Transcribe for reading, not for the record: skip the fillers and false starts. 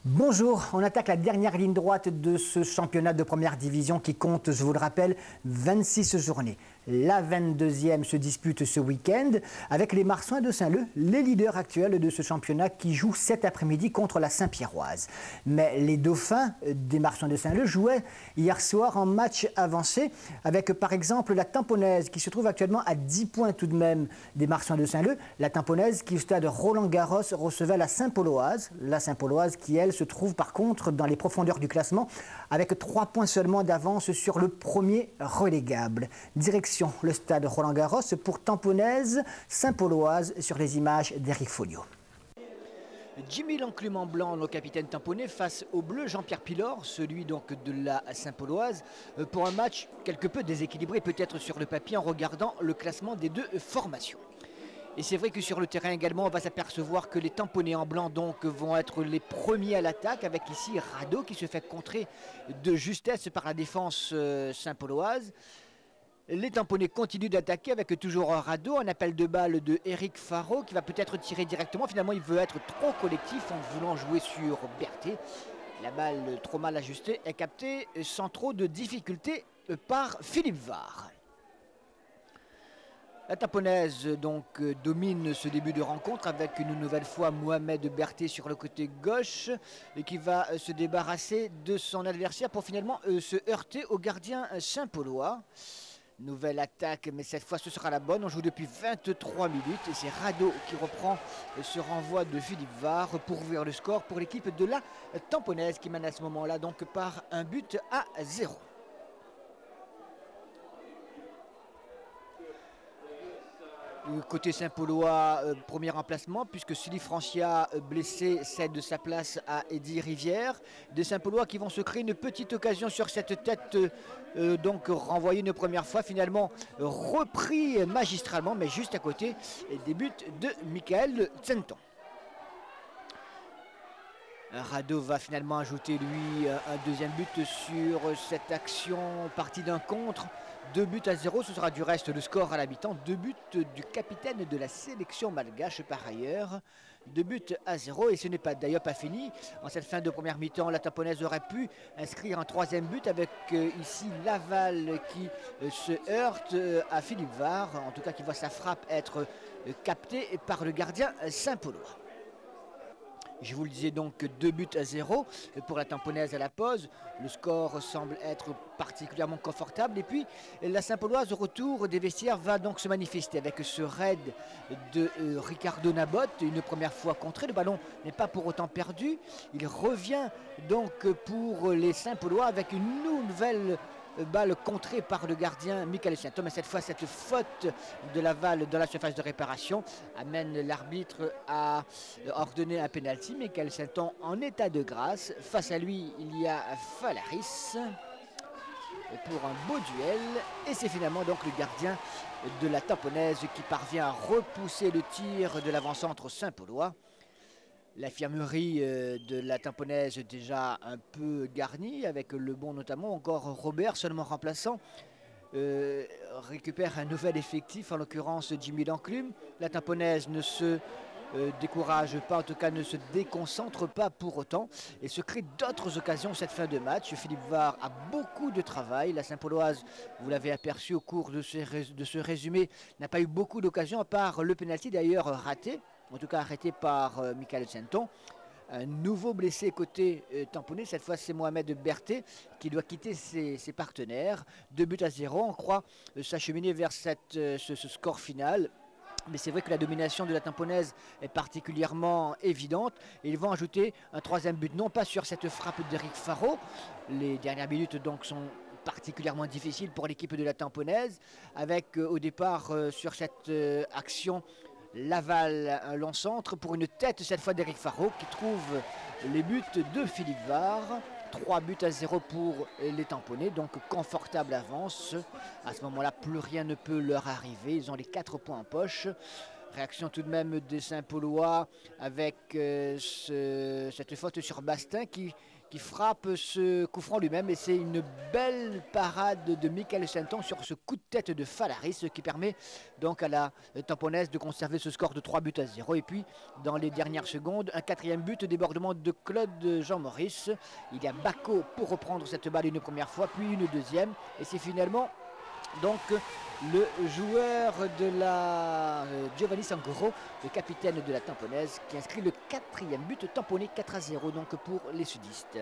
Bonjour, on attaque la dernière ligne droite de ce championnat de première division qui compte, je vous le rappelle, 26 journées. La 22e se dispute ce week-end avec les Marsouins de Saint-Leu, les leaders actuels de ce championnat qui jouent cet après-midi contre la Saint-Pierroise. Mais les Dauphins des Marsouins de Saint-Leu jouaient hier soir en match avancé avec par exemple la Tamponnaise qui se trouve actuellement à 10 points tout de même des Marsouins de Saint-Leu. La Tamponnaise qui au stade Roland-Garros recevait la Saint-Pauloise. La Saint-Pauloise qui elle se trouve par contre dans les profondeurs du classement avec 3 points seulement d'avance sur le premier relégable. Direction le stade Roland-Garros pour Tamponnaise, Saint-Pauloise sur les images d'Éric Folio. Jimmy l'enclume en blanc, le capitaine tamponnais, face au bleu Jean-Pierre Pilor, celui donc de la Saint-Pauloise, pour un match quelque peu déséquilibré peut-être sur le papier en regardant le classement des deux formations. Et c'est vrai que sur le terrain également, on va s'apercevoir que les tamponnés en blanc donc vont être les premiers à l'attaque, avec ici Rado qui se fait contrer de justesse par la défense saint-pauloise. Les tamponnés continuent d'attaquer avec toujours un Rado, un appel de balle de Eric Faro qui va peut-être tirer directement. Finalement, il veut être trop collectif en voulant jouer sur Berthet. La balle trop mal ajustée est captée sans trop de difficultés par Philippe Var. La Tamponnaise donc domine ce début de rencontre avec une nouvelle fois Mohamed Berthet sur le côté gauche et qui va se débarrasser de son adversaire pour finalement se heurter au gardien saint-paulois. Nouvelle attaque, mais cette fois ce sera la bonne. On joue depuis 23 minutes et c'est Rado qui reprend ce renvoi de Philippe Var pour ouvrir le score pour l'équipe de la Tamponnaise qui mène à ce moment-là donc par un but à 0. Côté Saint-Paulois, premier remplacement, puisque Sully Francia, blessé, cède sa place à Eddy Rivière. Des Saint-Paulois qui vont se créer une petite occasion sur cette tête, donc renvoyée une première fois, finalement repris magistralement, mais juste à côté des buts de Michael Tsenton. Rado va finalement ajouter lui un deuxième but sur cette action partie d'un contre. 2 buts à 0, ce sera du reste le score à la mi-temps. 2 buts du capitaine de la sélection malgache par ailleurs. 2 buts à 0 et ce n'est pas d'ailleurs pas fini. En cette fin de première mi-temps, la Tamponnaise aurait pu inscrire un troisième but avec ici Laval qui se heurte à Philippe Var. En tout cas qui voit sa frappe être captée par le gardien saint-paulois. Je vous le disais donc 2 buts à 0 pour la Tamponnaise à la pause. Le score semble être particulièrement confortable. Et puis la Saint-Pauloise au retour des vestiaires va donc se manifester avec ce raid de Ricardo Nabot. Une première fois contré, le ballon n'est pas pour autant perdu. Il revient donc pour les Saint-Paulois avec une nouvelle balle contrée par le gardien Michael Tsenton. Mais cette fois, cette faute de Laval dans la surface de réparation amène l'arbitre à ordonner un pénalty. Michael Tsenton en état de grâce. Face à lui, il y a Falaris pour un beau duel. Et c'est finalement donc le gardien de la Tamponnaise qui parvient à repousser le tir de l'avant-centre saint-paulois. L'infirmerie de la Tamponnaise déjà un peu garnie, avec le bon notamment, encore Robert seulement remplaçant, récupère un nouvel effectif, en l'occurrence Jimmy l'enclume. La Tamponnaise ne se décourage pas, en tout cas ne se déconcentre pas pour autant et se crée d'autres occasions cette fin de match. Philippe Var a beaucoup de travail. La Saint-Pauloise, vous l'avez aperçu au cours de ce résumé, n'a pas eu beaucoup d'occasions à part le pénalty d'ailleurs raté. En tout cas arrêté par Michael Tsenton. Un nouveau blessé côté tamponné, cette fois c'est Mohamed Berthet qui doit quitter ses partenaires. 2 buts à 0, on croit s'acheminer vers ce score final. Mais c'est vrai que la domination de la Tamponnaise est particulièrement évidente. Et ils vont ajouter un troisième but, non pas sur cette frappe d'Eric Faro. Les dernières minutes donc sont particulièrement difficiles pour l'équipe de la Tamponnaise. Avec au départ sur cette action Laval, un long centre pour une tête cette fois d'Eric Faro qui trouve les buts de Philippe Var. 3 buts à 0 pour les Tamponnais, donc confortable avance. À ce moment-là, plus rien ne peut leur arriver. Ils ont les 4 points en poche. Réaction tout de même des Saint-Paulois avec cette faute sur Bastin qui frappe ce coup franc lui-même. Et c'est une belle parade de Michael Sainton sur ce coup de tête de Falaris, ce qui permet donc à la Tamponnaise de conserver ce score de 3-0. Et puis dans les dernières secondes, un 4e but, débordement de Claude Jean-Maurice. Il y a Bacco pour reprendre cette balle une première fois, puis une deuxième. Et c'est finalement donc le joueur de la Giovanni Sangoro, le capitaine de la Tamponnaise, qui inscrit le 4e but tamponné 4-0 donc pour les sudistes.